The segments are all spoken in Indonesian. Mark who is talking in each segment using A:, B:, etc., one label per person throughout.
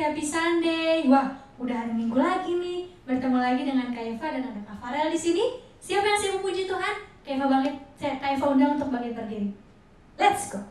A: happy Sunday. Wah, udah hari Minggu lagi nih. Bertemu lagi dengan Kak Eva dan ada Kak Farel di sini. Siapa yang siap memuji Tuhan? Kak Eva undang untuk bangkit berdiri. Let's go.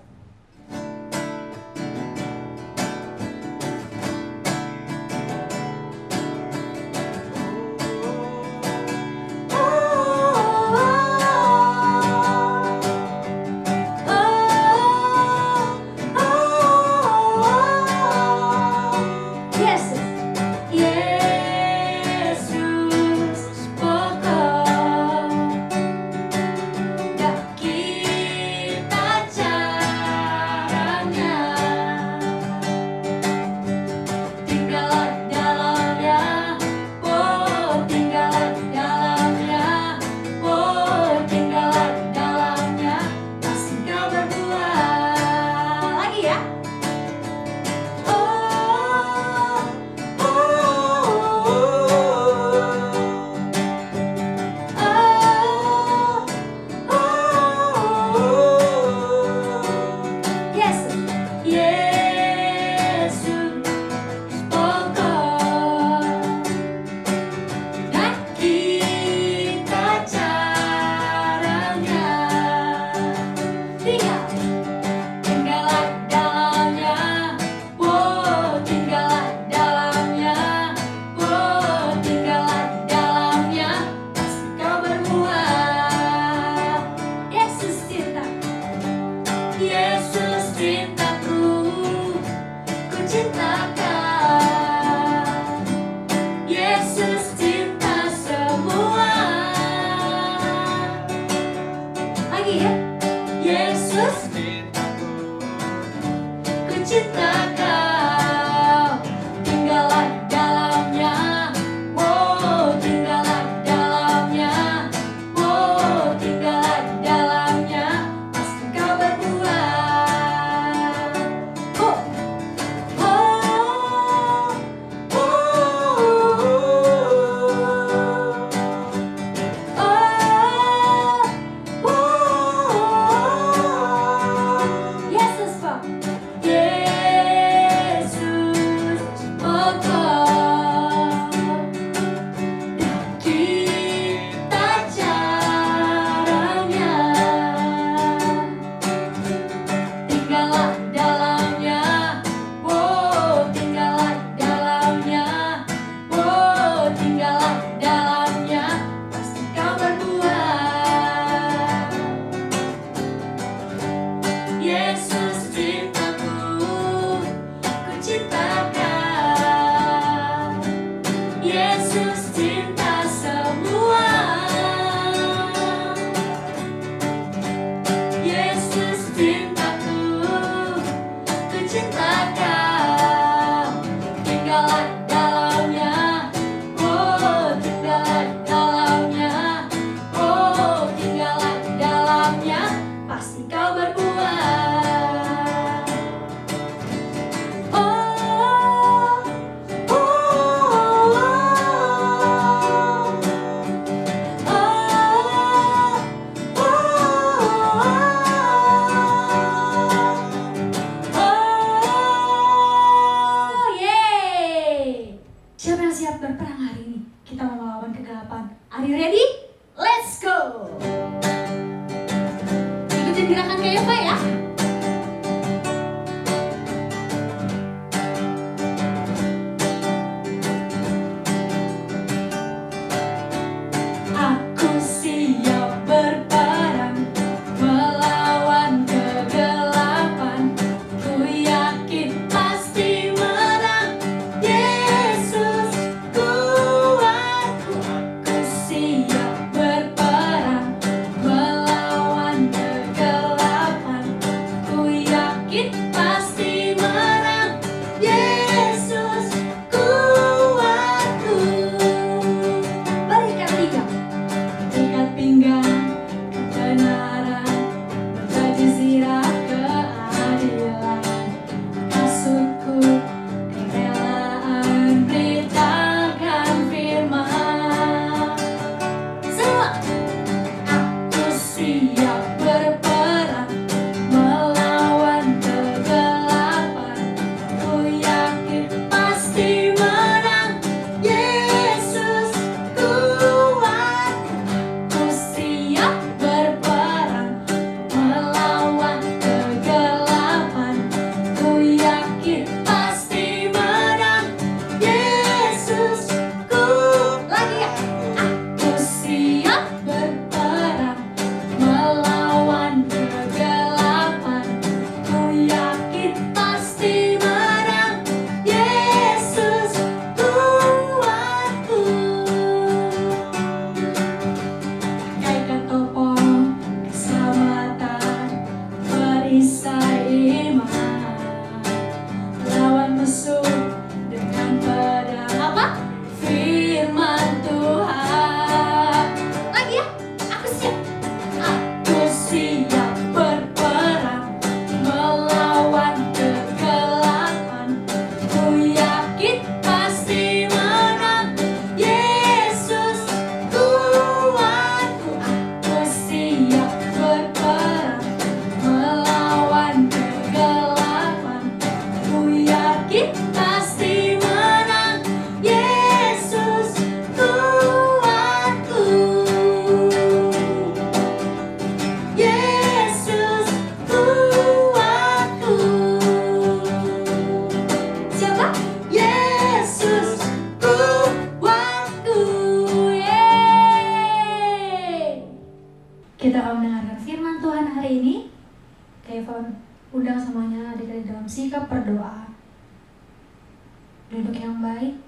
A: baik,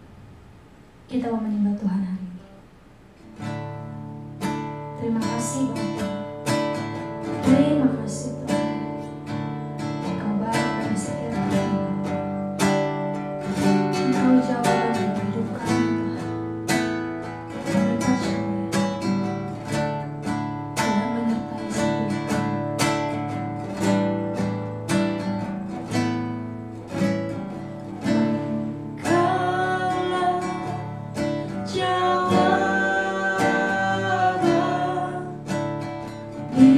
A: kita mau menyembah Tuhan hari ini. Terima kasih Bapak. Terima kasih Tuhan. Engkau baik dan setia Tuhan. Engkau jauh dari hidup kami Tuhan. Kami percaya Tuhan menyertai setiap kami. Engkaulah jawaban di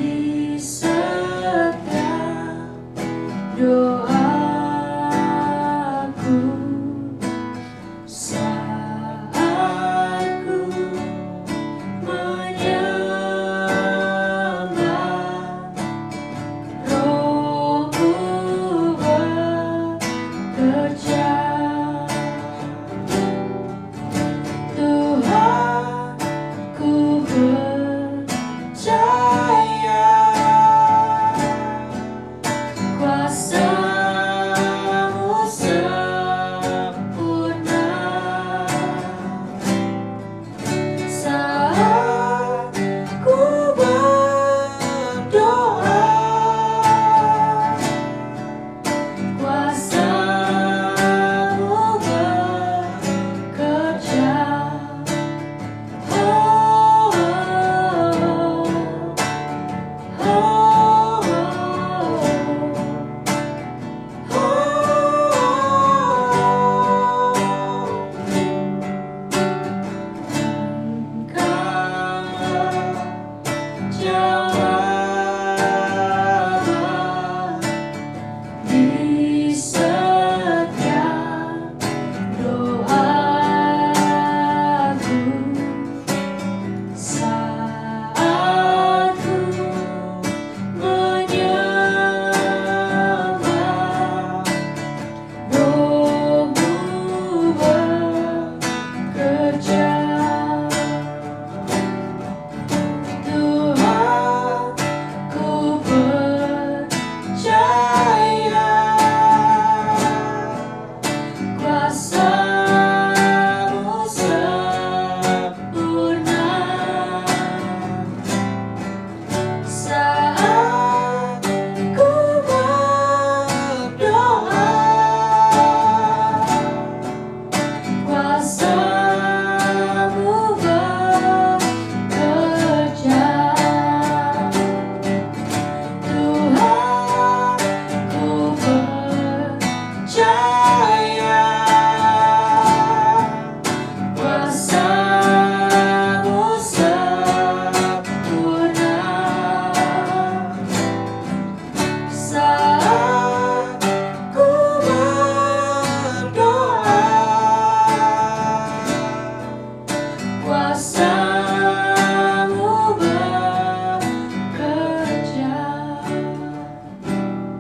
A: setiap doaku saat ku menyembah. Rohmu bekerja, Tuhan ku percaya kuasa-Mu sempurna saat ku berdoa. Kuasa-Mu bekerja. Oh, oh, jawaban di setiap doaku saat ku menyembah. Rohmu bekerja, Tuhan ku percaya kuasa-Mu sempurna saat ku berdoa. Kuasa-Mu bekerja, Tuhan ku percaya kuasa-Mu sempurna saat ku berdoa. Kuasa-Mu bekerja.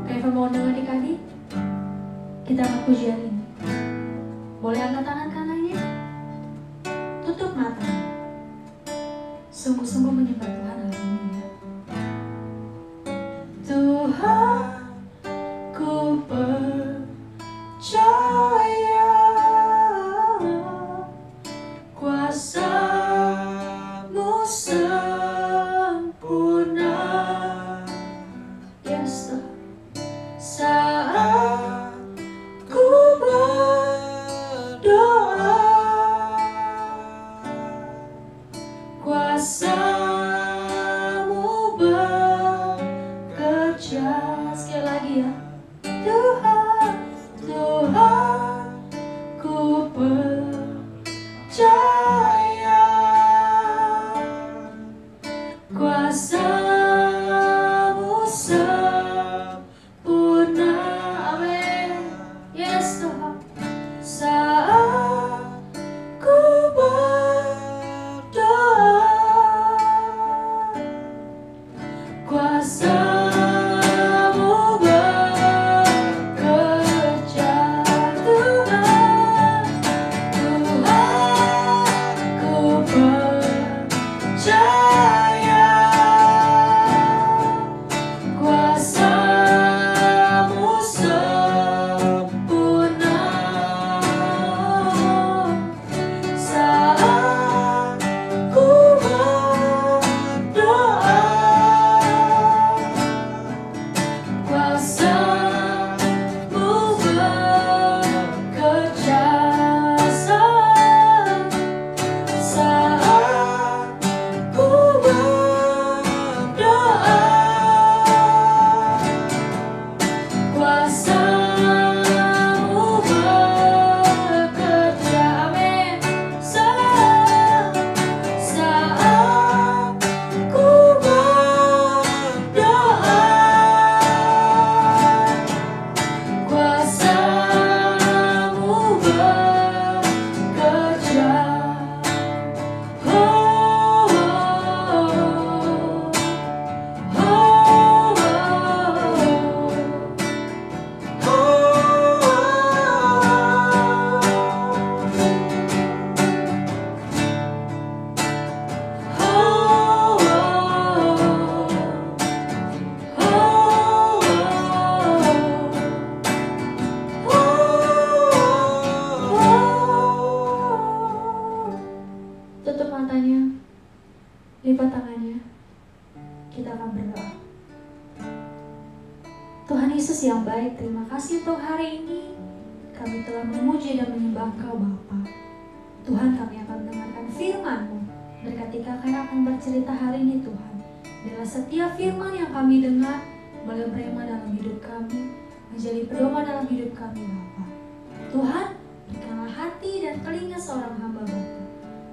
A: Kaifa mau dengar adik-adik? Kita angkat pujian ini. Boleh angkat tangan kanannya? Tutup mata. Sungguh-sungguh menyembah Tuhan hari ini ya. Tuhan ku percaya kuasa-Mu sempurna. Yes, Tuhan. Saat ku berdoa, kuasa-Mu kasih untuk hari ini. Kami telah memuji dan menyembah Engkau Bapa. Tuhan, kami akan mendengarkan firman-Mu. Berkati kakak akan bercerita hari ini Tuhan. Bila setiap firman yang kami dengar boleh berema dalam hidup kami, menjadi pedoman dalam hidup kami Bapa. Tuhan, berikanlah hati dan telinga seorang hamba Bapa.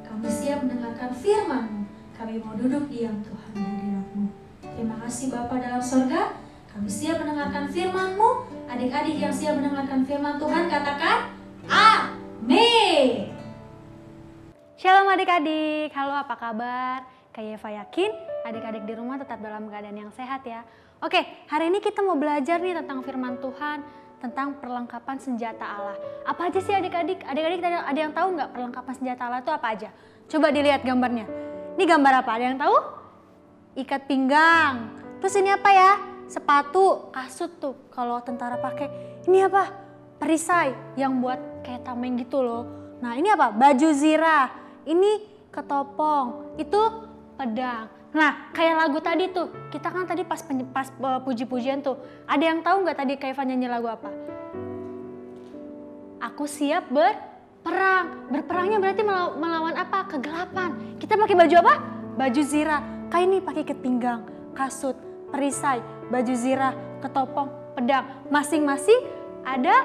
A: Kami siap mendengarkan firman-Mu. Kami mau duduk diam Tuhan di hadirat-Mu. Terima kasih Bapa dalam sorga. Kami siap mendengarkan firman-Mu. Adik-adik yang siap mendengarkan firman Tuhan katakan amin.
B: Shalom adik-adik, halo apa kabar? Kak Yeva yakin adik-adik di rumah tetap dalam keadaan yang sehat ya. Oke, hari ini kita mau belajar nih tentang firman Tuhan, tentang perlengkapan senjata Allah. Apa aja sih adik-adik? Adik-adik ada yang tahu nggak perlengkapan senjata Allah itu apa aja? Coba dilihat gambarnya. Ini gambar apa? Ada yang tahu? Ikat pinggang. Terus ini apa ya? Sepatu, kasut tuh kalau tentara pakai. Ini apa? Perisai yang buat kayak tameng gitu loh. Nah ini apa? Baju zirah. Ini ketopong. Itu pedang. Nah kayak lagu tadi tuh. Kita kan tadi pas puji-pujian tuh. Ada yang tahu nggak tadi Kak Eva nyanyi lagu apa? Aku siap berperang. Berperangnya berarti melawan apa? Kegelapan. Kita pakai baju apa? Baju zirah. Kayak ini pakai ikat pinggang, kasut, perisai, baju zirah, ketopong, pedang. Masing-masing ada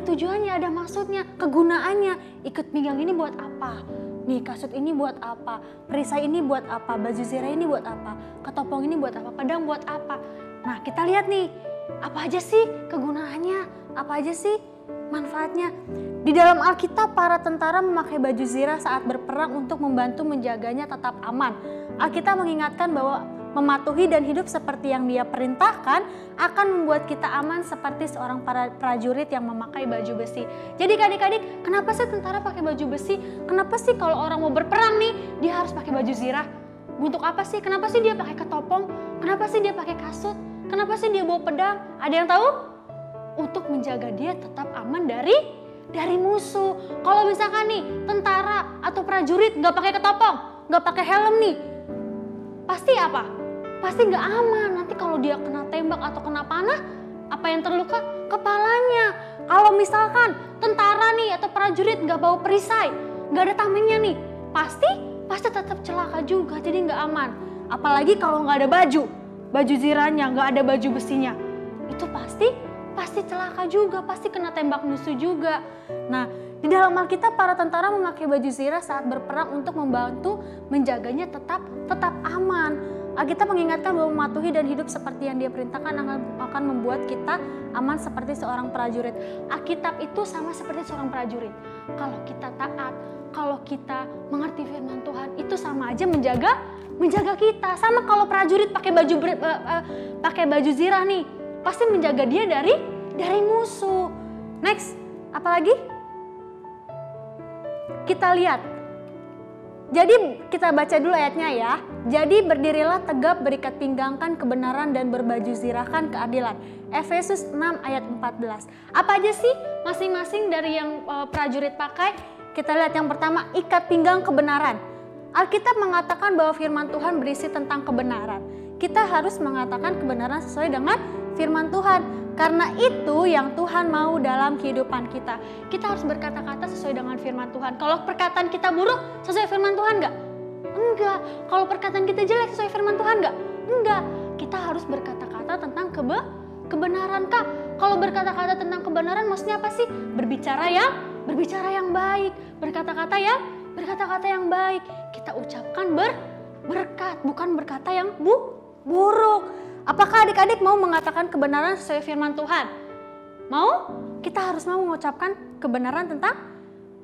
B: tujuannya, ada maksudnya, kegunaannya. Ikat pinggang ini buat apa? Nih kasut ini buat apa? Perisai ini buat apa? Baju zirah ini buat apa? Ketopong ini buat apa? Pedang buat apa? Nah kita lihat nih, apa aja sih kegunaannya? Apa aja sih manfaatnya? Di dalam Alkitab para tentara memakai baju zirah saat berperang untuk membantu menjaganya tetap aman. Alkitab mengingatkan bahwa mematuhi dan hidup seperti yang Dia perintahkan akan membuat kita aman seperti seorang prajurit yang memakai baju besi. Jadi adik-adik, kenapa sih tentara pakai baju besi? Kenapa sih kalau orang mau berperang nih, dia harus pakai baju zirah? Untuk apa sih? Kenapa sih dia pakai ketopong? Kenapa sih dia pakai kasut? Kenapa sih dia bawa pedang? Ada yang tahu? Untuk menjaga dia tetap aman dari musuh. Kalau misalkan nih tentara atau prajurit nggak pakai ketopong, nggak pakai helm nih, pasti apa? Pasti nggak aman. Nanti kalau dia kena tembak atau kena panah, apa yang terluka? Kepalanya. Kalau misalkan tentara nih atau prajurit nggak bawa perisai, nggak ada tamengnya nih, pasti tetap celaka juga, jadi nggak aman. Apalagi kalau nggak ada baju zirahnya, nggak ada baju besinya, itu pasti celaka juga, pasti kena tembak musuh juga. Nah, di dalam Alkitab para tentara memakai baju zirah saat berperang untuk membantu menjaganya tetap aman. Alkitab mengingatkan bahwa mematuhi dan hidup seperti yang Dia perintahkan akan membuat kita aman seperti seorang prajurit. Alkitab itu sama seperti seorang prajurit. Kalau kita taat, kalau kita mengerti firman Tuhan, itu sama aja menjaga kita. Sama kalau prajurit pakai baju zirah nih, pasti menjaga dia dari musuh. Next, apalagi? Kita lihat. Jadi kita baca dulu ayatnya ya. Jadi berdirilah tegap, berikat pinggangkan kebenaran dan berbaju zirahkan keadilan. Efesus 6 ayat 14. Apa aja sih masing-masing dari yang prajurit pakai? Kita lihat yang pertama, ikat pinggang kebenaran. Alkitab mengatakan bahwa firman Tuhan berisi tentang kebenaran. Kita harus mengatakan kebenaran sesuai dengan firman Tuhan. Karena itu yang Tuhan mau dalam kehidupan kita. Kita harus berkata-kata sesuai dengan firman Tuhan. Kalau perkataan kita buruk, sesuai firman Tuhan enggak? Enggak. Kalau perkataan kita jelek, sesuai firman Tuhan enggak? Enggak. Kita harus berkata-kata tentang kebenaran, Kak. Kalau berkata-kata tentang kebenaran maksudnya apa sih? Berbicara yang baik. Berkata-kata yang baik. Kita ucapkan berkat, bukan berkata yang buruk. Apakah adik-adik mau mengatakan kebenaran sesuai firman Tuhan? Mau? Kita harus mau mengucapkan kebenaran tentang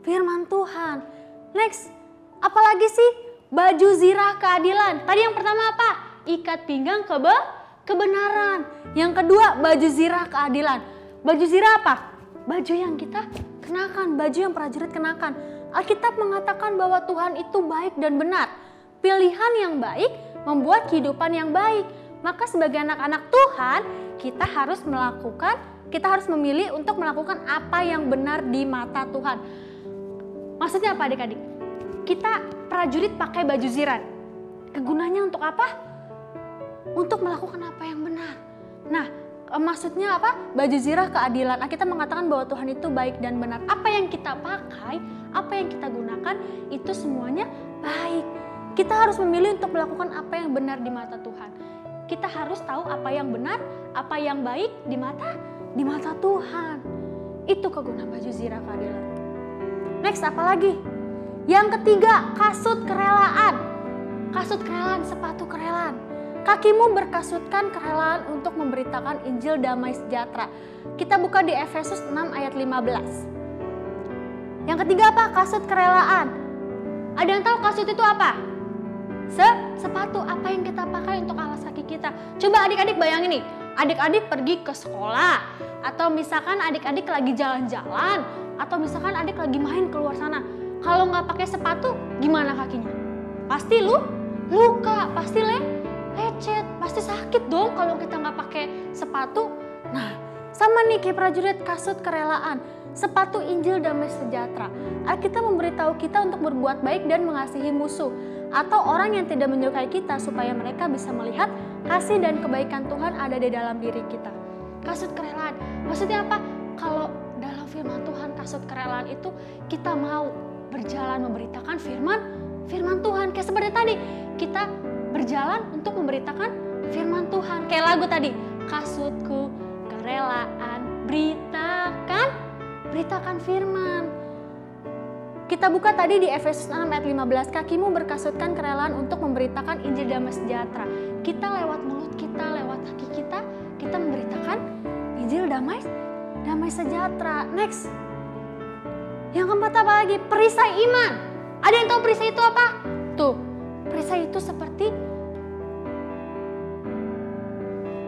B: firman Tuhan. Next, apalagi sih? Baju zirah keadilan. Tadi yang pertama apa? Ikat pinggang kebenaran. Yang kedua, baju zirah keadilan. Baju zirah apa? Baju yang kita kenakan, baju yang prajurit kenakan. Alkitab mengatakan bahwa Tuhan itu baik dan benar. Pilihan yang baik membuat kehidupan yang baik. Maka sebagai anak-anak Tuhan, kita harus memilih untuk melakukan apa yang benar di mata Tuhan. Maksudnya apa adik-adik? Kita prajurit pakai baju zirah. Kegunaannya untuk apa? Untuk melakukan apa yang benar. Nah, maksudnya apa? Baju zirah keadilan. Kita mengatakan bahwa Tuhan itu baik dan benar. Apa yang kita pakai, apa yang kita gunakan, itu semuanya baik. Kita harus memilih untuk melakukan apa yang benar di mata Tuhan. Kita harus tahu apa yang benar, apa yang baik di mata Tuhan. Itu kegunaan baju zirah keadilan. Next, apa lagi? Yang ketiga, kasut kerelaan. Kasut kerelaan, sepatu kerelaan. Kakimu berkasutkan kerelaan untuk memberitakan Injil damai sejahtera. Kita buka di Efesus 6 ayat 15. Yang ketiga apa? Kasut kerelaan. Ada yang tahu kasut itu apa? Sepatu. Apa yang kita pakai untuk alas kaki kita? Coba adik-adik bayangin nih. Adik-adik pergi ke sekolah. Atau misalkan adik-adik lagi jalan-jalan. Atau misalkan adik lagi main keluar sana. Kalau nggak pakai sepatu, gimana kakinya? Pasti luka, pasti lecet, pasti sakit dong kalau kita nggak pakai sepatu. Nah, sama nih kayak prajurit kasut kerelaan, sepatu Injil damai sejahtera. Alkitab memberitahu kita untuk berbuat baik dan mengasihi musuh atau orang yang tidak menyukai kita supaya mereka bisa melihat kasih dan kebaikan Tuhan ada di dalam diri kita. Kasut kerelaan, maksudnya apa? Kalau dalam firman Tuhan kasut kerelaan itu kita mau berjalan memberitakan firman Tuhan. Kayak seperti tadi, kita berjalan untuk memberitakan firman Tuhan. Kayak lagu tadi, kasutku kerelaan, beritakan firman. Kita buka tadi di Efesus 6 ayat 15, kakimu berkasutkan kerelaan untuk memberitakan Injil damai sejahtera. Kita lewat mulut kita, lewat kaki kita memberitakan Injil damai sejahtera. Next. Yang keempat apa lagi? Perisai iman. Ada yang tahu perisai itu apa? Tuh, perisai itu seperti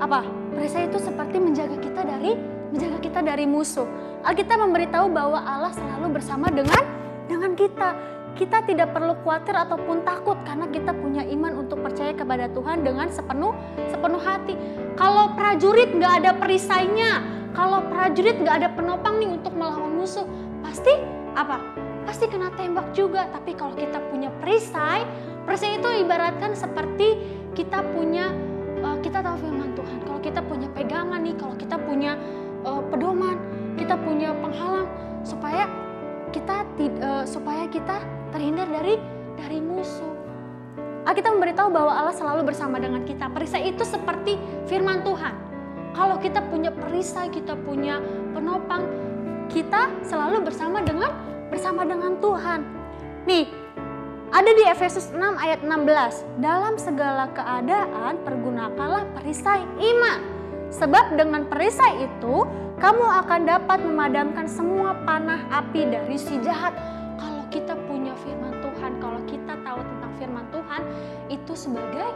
B: apa? Perisai itu seperti menjaga kita dari musuh. Alkitab memberitahu bahwa Allah selalu bersama dengan kita. Kita tidak perlu khawatir ataupun takut karena kita punya iman untuk percaya kepada Tuhan dengan sepenuh hati. Kalau prajurit nggak ada perisainya, kalau prajurit nggak ada penopang nih untuk melawan musuh, pasti apa? Pasti kena tembak juga. Tapi kalau kita punya perisai itu ibaratkan seperti kita tahu firman Tuhan. Kalau kita punya pegangan nih, kalau kita punya pedoman, kita punya penghalang supaya kita terhindar dari musuh. Kita memberitahu bahwa Allah selalu bersama dengan kita. Perisai itu seperti firman Tuhan. Kalau kita punya perisai, kita punya penopang, kita selalu bersama dengan Tuhan. Nih, ada di Efesus 6 ayat 16. Dalam segala keadaan pergunakanlah perisai iman. Sebab dengan perisai itu kamu akan dapat memadamkan semua panah api dari si jahat. Kalau kita punya firman Tuhan, kalau kita tahu tentang firman Tuhan, itu sebagai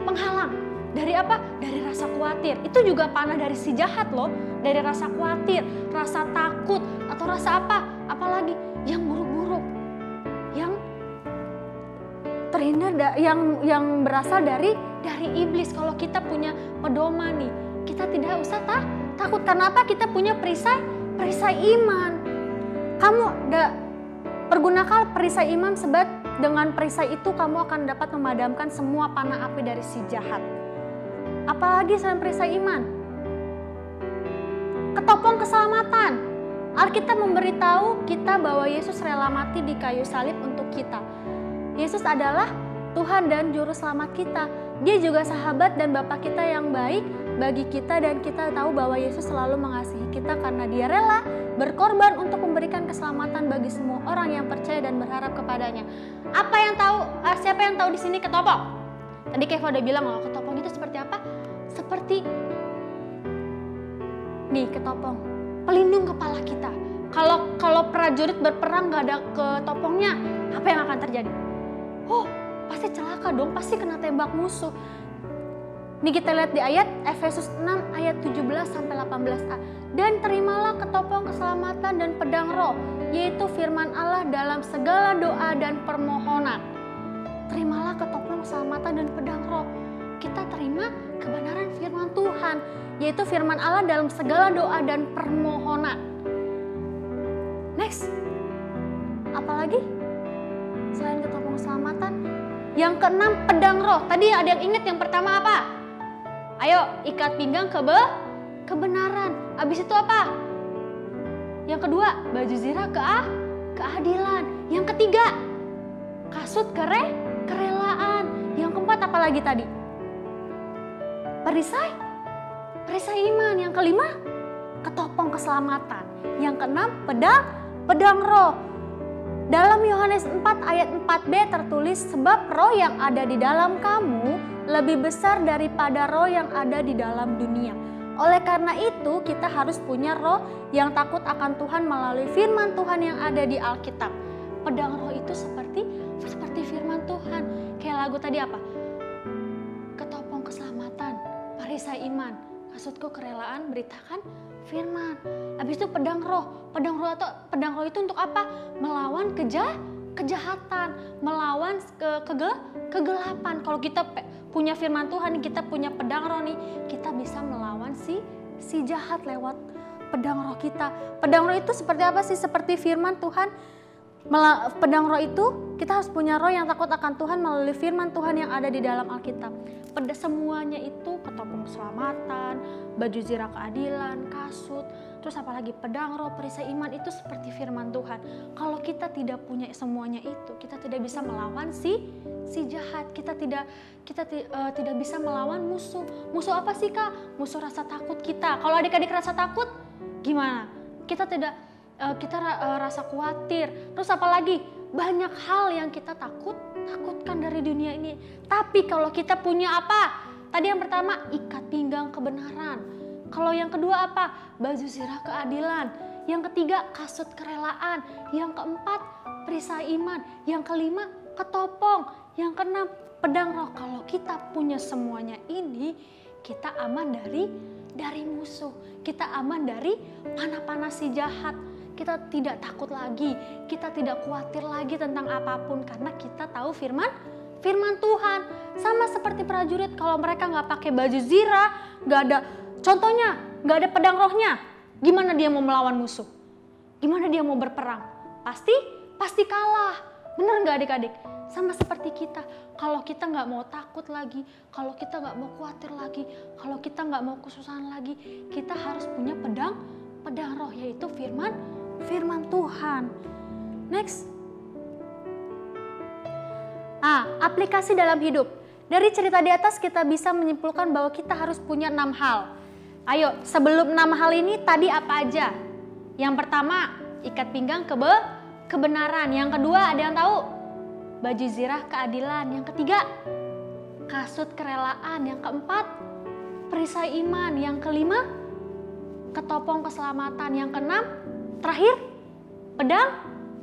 B: penghalang. Dari apa? Dari rasa khawatir. Itu juga panah dari si jahat loh. Dari rasa khawatir, rasa takut, atau rasa apa? Apalagi yang buruk-buruk. Yang terhindar yang berasal dari iblis. Kalau kita punya pedoman nih, kita tidak usah takut. Karena apa? Kita punya perisai iman. Kamu pergunakan perisai iman, sebab dengan perisai itu kamu akan dapat memadamkan semua panah api dari si jahat. Apalagi selain perisai iman? Ketopong keselamatan. Alkitab memberitahu kita bahwa Yesus rela mati di kayu salib untuk kita. Yesus adalah Tuhan dan Juru Selamat kita. Dia juga sahabat dan Bapa kita yang baik bagi kita, dan kita tahu bahwa Yesus selalu mengasihi kita karena Dia rela berkorban untuk memberikan keselamatan bagi semua orang yang percaya dan berharap kepadanya. Siapa yang tahu di sini ketopong? Tadi Keva udah bilang loh, ketopong itu seperti apa? Seperti nih ketopong, pelindung kepala kita. Kalau prajurit berperang nggak ada ketopongnya, apa yang akan terjadi? Pasti celaka dong, pasti kena tembak musuh. Nih kita lihat di ayat Efesus 6 ayat 17-18a. Dan terimalah ketopong keselamatan dan pedang roh, yaitu firman Allah dalam segala doa dan permohonan. Terimalah ketopong keselamatan dan pedang roh. Kita terima kebenaran firman Tuhan, yaitu firman Allah dalam segala doa dan permohonan. Next, apalagi selain ketopong keselamatan? Yang keenam, pedang roh. Tadi ada yang ingat yang pertama apa? Ayo, ikat pinggang kebenaran. Habis itu apa? Yang kedua, baju zirah keadilan. Yang ketiga, kasut kerelaan. Yang keempat apa lagi tadi? Perisai iman. Yang kelima, ketopong keselamatan. Yang keenam, pedang roh. Dalam Yohanes 4 ayat 4b tertulis, sebab roh yang ada di dalam kamu lebih besar daripada roh yang ada di dalam dunia. Oleh karena itu kita harus punya roh yang takut akan Tuhan melalui firman Tuhan yang ada di Alkitab. Pedang roh itu seperti firman Tuhan. Kayak lagu tadi apa? Ketopong keselamatan, perisai iman, kasutku kerelaan, beritakan firman. Habis itu pedang roh. Pedang roh itu untuk apa? Melawan kejahatan, melawan kegelapan. Kalau kita punya firman Tuhan, kita punya pedang roh nih, kita bisa melawan si jahat lewat pedang roh kita. Pedang roh itu seperti apa sih? Seperti firman Tuhan. Pedang roh itu kita harus punya roh yang takut akan Tuhan melalui firman Tuhan yang ada di dalam Alkitab. Semuanya itu ketopong keselamatan, baju zirah keadilan, kasut, terus apalagi pedang roh, perisai iman, itu seperti firman Tuhan. Kalau kita tidak punya semuanya itu, kita tidak bisa melawan si jahat. Kita tidak bisa melawan musuh. Musuh apa sih Kak? Musuh rasa takut kita. Kalau adik-adik rasa takut, gimana? Kita rasa khawatir. Terus apalagi? Banyak hal yang kita takutkan dari dunia ini. Tapi kalau kita punya apa? Tadi yang pertama, ikat pinggang kebenaran. Kalau yang kedua apa? Baju zirah keadilan. Yang ketiga, kasut kerelaan. Yang keempat, perisai iman. Yang kelima, ketopong. Yang keenam, pedang roh. Kalau kita punya semuanya ini, kita aman dari musuh. Kita aman dari panah-panah si jahat. Kita tidak takut lagi, kita tidak khawatir lagi tentang apapun karena kita tahu firman Tuhan. Sama seperti prajurit, kalau mereka nggak pakai baju zirah, nggak ada pedang rohnya, gimana dia mau melawan musuh? Gimana dia mau berperang? Pasti kalah. Bener nggak adik-adik? Sama seperti kita, kalau kita nggak mau takut lagi, kalau kita nggak mau khawatir lagi, kalau kita nggak mau kesusahan lagi, kita harus punya pedang roh, yaitu firman Tuhan. Next. Aplikasi dalam hidup. Dari cerita di atas kita bisa menyimpulkan bahwa kita harus punya 6 hal. Ayo, sebelum 6 hal ini tadi apa aja? Yang pertama, ikat pinggang kebenaran. Yang kedua, ada yang tahu? Baju zirah keadilan. Yang ketiga, kasut kerelaan. Yang keempat, perisai iman. Yang kelima, ketopong keselamatan. Yang keenam, terakhir,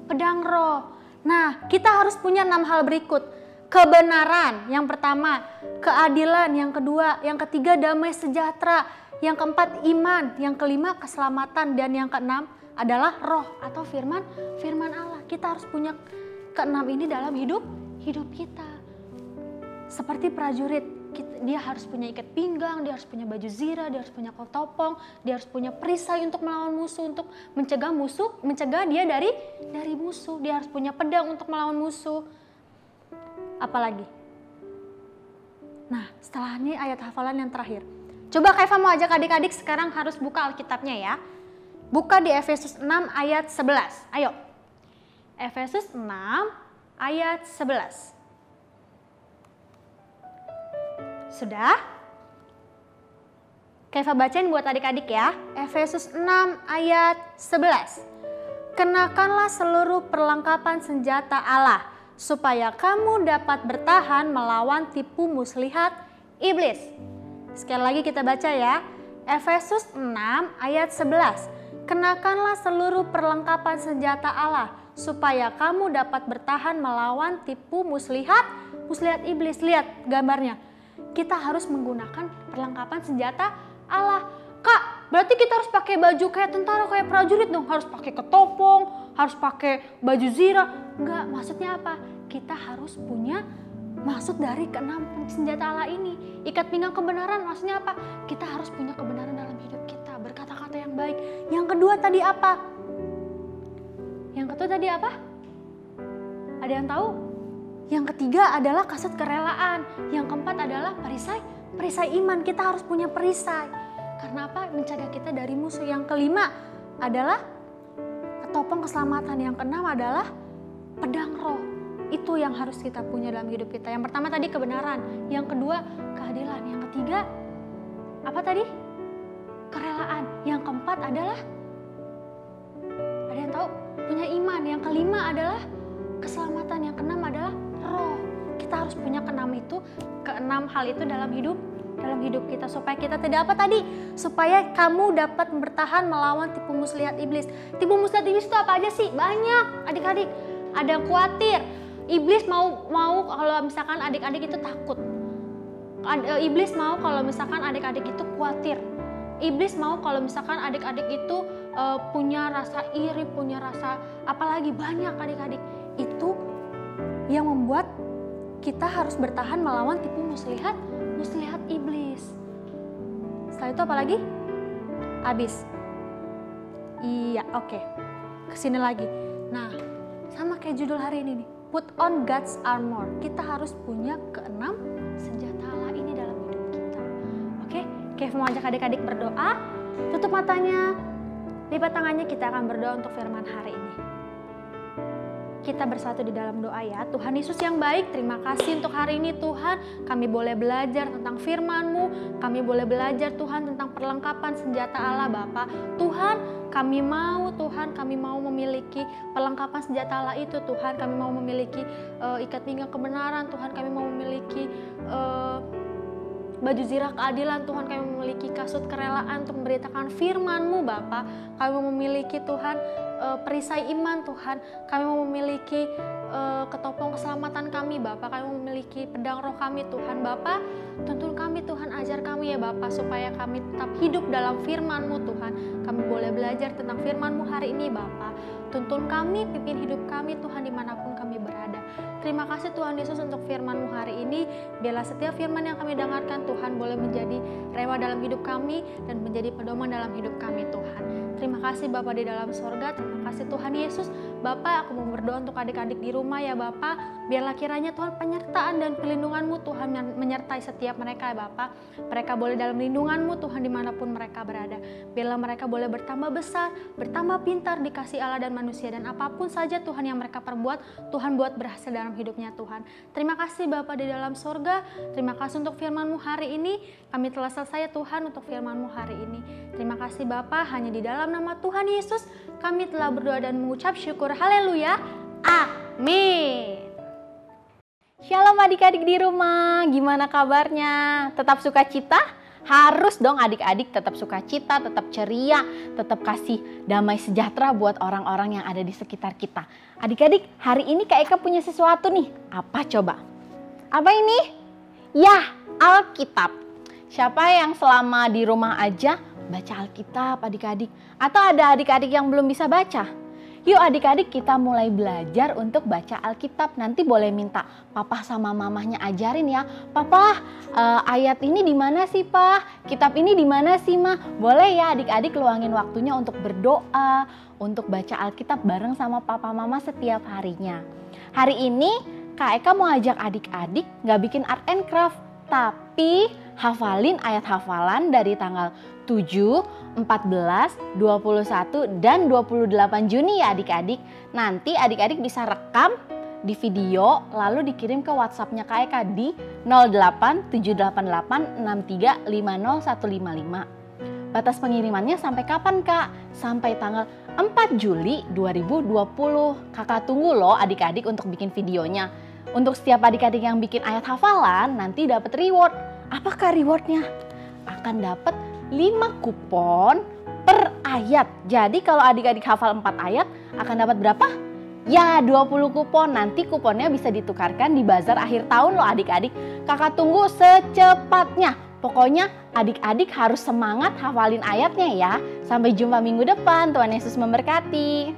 B: pedang roh. Nah, kita harus punya 6 hal berikut. Kebenaran, yang pertama. Keadilan, yang kedua. Yang ketiga, damai sejahtera. Yang keempat, iman. Yang kelima, keselamatan. Dan yang keenam adalah roh atau firman Allah. Kita harus punya keenam ini dalam hidup kita. Seperti prajurit, dia harus punya ikat pinggang, dia harus punya baju zirah, dia harus punya ketopong, dia harus punya perisai untuk melawan musuh, untuk mencegah dia dari musuh. Dia harus punya pedang untuk melawan musuh. Apalagi? Nah, setelah ini ayat hafalan yang terakhir. Coba Kak Eva mau ajak adik-adik sekarang harus buka Alkitabnya ya. Buka di Efesus 6 ayat 11. Ayo. Efesus 6 ayat 11. Sudah? Keva bacain buat adik-adik ya. Efesus 6 ayat 11. Kenakanlah seluruh perlengkapan senjata Allah, supaya kamu dapat bertahan melawan tipu muslihat iblis. Sekali lagi kita baca ya. Efesus 6 ayat 11. Kenakanlah seluruh perlengkapan senjata Allah, supaya kamu dapat bertahan melawan tipu muslihat iblis. Lihat gambarnya. Kita harus menggunakan perlengkapan senjata Allah. Kak, berarti kita harus pakai baju kayak tentara, kayak prajurit dong. Harus pakai ketopong, harus pakai baju zirah. Enggak, maksudnya apa? Kita harus punya maksud dari keenam senjata Allah ini. Ikat pinggang kebenaran, maksudnya apa? Kita harus punya kebenaran dalam hidup kita. Berkata-kata yang baik. Yang kedua tadi apa? Ada yang tahu? Yang ketiga adalah kasut kerelaan. Yang keempat adalah Perisai iman, kita harus punya perisai. Karena apa? Mencegah kita dari musuh. Yang kelima adalah ketopong keselamatan. Yang keenam adalah pedang roh. Itu yang harus kita punya dalam hidup kita. Yang pertama tadi kebenaran. Yang kedua keadilan. Yang ketiga apa tadi? Kerelaan. Yang keempat adalah, ada yang tahu? Punya iman. Yang kelima adalah keselamatan. Yang keenam adalah roh. Kita harus punya keenam hal itu dalam hidup kita, supaya kita tidak apa tadi? Supaya kamu dapat bertahan melawan tipu muslihat iblis. Tipu muslihat iblis itu apa aja sih? Banyak, adik-adik. Ada khawatir. Iblis mau kalau misalkan adik-adik itu takut. Iblis mau kalau misalkan adik-adik itu khawatir. Iblis mau kalau misalkan adik-adik itu punya rasa iri, punya rasa apalagi banyak adik-adik. Itu yang membuat kita harus bertahan melawan tipu muslihat iblis. Setelah itu apa lagi? Habis. Iya, oke. Kesini lagi. Nah, sama kayak judul hari ini nih. Put on God's armor. Kita harus punya keenam senjata Allah ini dalam hidup kita. Oke, Kev mau ajak adik-adik berdoa. Tutup matanya, lipat tangannya, kita akan berdoa untuk firman hari ini. Kita bersatu di dalam doa ya. Tuhan Yesus yang baik, terima kasih untuk hari ini Tuhan. Kami boleh belajar tentang firman-Mu. Kami boleh belajar Tuhan tentang perlengkapan senjata Allah Bapa. Tuhan, kami mau memiliki perlengkapan senjata Allah itu Tuhan. Kami mau memiliki ikat pinggang kebenaran Tuhan. Kami mau memiliki baju zirah keadilan Tuhan. Kami memiliki kasut kerelaan untuk memberitakan firman-Mu Bapa. Kami memiliki Tuhan perisai iman Tuhan. Kami mau memiliki ketopong keselamatan kami Bapa. Kami memiliki pedang roh kami Tuhan Bapa. Tuntun kami Tuhan, ajar kami ya Bapa, supaya kami tetap hidup dalam firman-Mu Tuhan. Kami boleh belajar tentang firman-Mu hari ini Bapa. Tuntun kami, pimpin hidup kami Tuhan dimanapun kami berada. Terima kasih Tuhan Yesus untuk firman-Mu hari ini. Biarlah setiap firman yang kami dengarkan Tuhan boleh menjadi rema dalam hidup kami dan menjadi pedoman dalam hidup kami Tuhan. Terima kasih Bapa di dalam sorga. Terima kasih Tuhan Yesus. Bapa, aku mau berdoa untuk adik-adik di rumah ya Bapa. Biarlah kiranya Tuhan penyertaan dan perlindungan-Mu Tuhan menyertai setiap mereka ya Bapa. Mereka boleh dalam lindungan-Mu Tuhan dimanapun mereka berada. Biarlah mereka boleh bertambah besar, bertambah pintar di kasih Allah dan manusia. Dan apapun saja Tuhan yang mereka perbuat, Tuhan buat berhasil dalam hidupnya Tuhan. Terima kasih Bapa di dalam sorga. Terima kasih untuk firman-Mu hari ini. Kami telah selesai Tuhan untuk firman-Mu hari ini. Terima kasih Bapa, hanya di dalam nama Tuhan Yesus kami telah berdoa dan mengucap syukur. Haleluya. Amin.
C: Shalom adik-adik di rumah, gimana kabarnya? Tetap sukacita? Harus dong adik-adik tetap sukacita, tetap ceria, tetap kasih damai sejahtera buat orang-orang yang ada di sekitar kita. Adik-adik, hari ini Kak Eka punya sesuatu nih. Apa coba? Apa ini? Ya, Alkitab. Siapa yang selama di rumah aja baca Alkitab adik-adik? Atau ada adik-adik yang belum bisa baca? Yuk adik-adik kita mulai belajar untuk baca Alkitab. Nanti boleh minta papa sama mamahnya ajarin ya. Papa, ayat ini di mana sih Pak? Kitab ini di mana sih Ma? Boleh ya adik-adik luangin waktunya untuk berdoa, untuk baca Alkitab bareng sama papa mama setiap harinya. Hari ini Kak Eka mau ajak adik-adik gak bikin art and craft, tapi hafalin ayat hafalan dari tanggal 7, 14, 21, dan 28 Juni ya adik-adik. Nanti adik-adik bisa rekam di video lalu dikirim ke WhatsApp-nya Kak Eka di 087863505155. Batas pengirimannya sampai kapan Kak? Sampai tanggal 4 Juli 2020. Kakak tunggu loh adik-adik untuk bikin videonya. Untuk setiap adik-adik yang bikin ayat hafalan nanti dapat reward. Apakah rewardnya? Akan dapat 5 kupon per ayat. Jadi kalau adik-adik hafal 4 ayat akan dapat berapa? Ya 20 kupon. Nanti kuponnya bisa ditukarkan di bazar akhir tahun loh adik-adik. Kakak tunggu secepatnya. Pokoknya adik-adik harus semangat hafalin ayatnya ya. Sampai jumpa minggu depan. Tuhan Yesus memberkati.